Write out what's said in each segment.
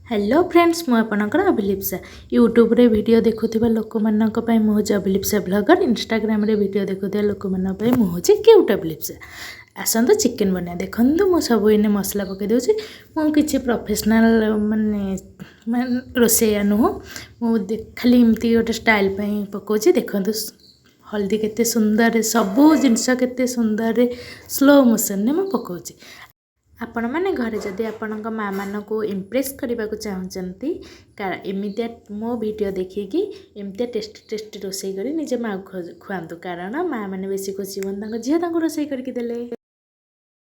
Hello friends मु आपनकर Abhilipsa YouTube रे वीडियो देखुथिबा लोक मानक पय मु होची अभिलिप्सा ब्लॉगर इंस्टाग्राम रे वीडियो देखुथिबा लोक मानक पय मु होची क्यूट अभिलिप्सा आसंतु चिकन बना देखंतु मु सब इने मसला पके देउची मु किछि प्रोफेशनल माने रोसेया नु मु खाली इमती गोटे स्टाइल पय पकोची देखंतु हल्दी केते सुंदर सबु जिनस केते सुंदर स्लो मोशन ने मु पकोची आपण मैंने घरे जदि आपण माँ मान को इम्प्रेस करने को चाहती एमती मो वीडियो देखिकी एमती टेस्टी रोसे कर निजे माँ खुआतु कारण माँ मैंने बेसी खुशी हूँ झील रोसे करके देले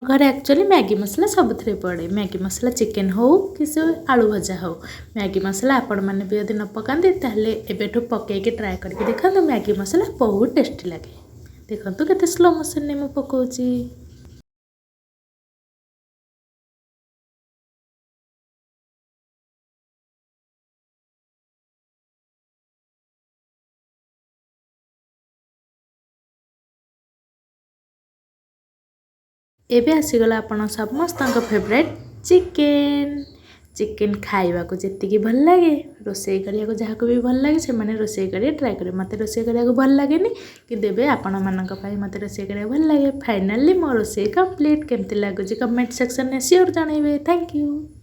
घरे एक्चुअली मैगी मसला सबुथे पड़े मैगी मसला चिकेन हो कि से आलू भजा हो मैगी मसला आपण मैंने भी यदि न पकाते ताहले एबेठु पकईके ट्राए करके देखो मैगी मसला बहुत टेस्टी लगे देखो केते स्लो मोशन ने मु पकाउची एबे आसीगला आपण समस्त फेवरेट चिकेन चिकेन खाइबा को जेतिकी भल लगे रोसे करिया को जहाँ को भी भल लगे से माने रोसे करिया ट्राए करे मते रोसे करिया को भल लगेनी कि देबे आपण मानक पई मते रोसे करिया भल लगे फाइनली मो रोसे कंप्लीट केमति लागो जी कमेंट सेक्शन में श्योर जणाइबे थैंक यू।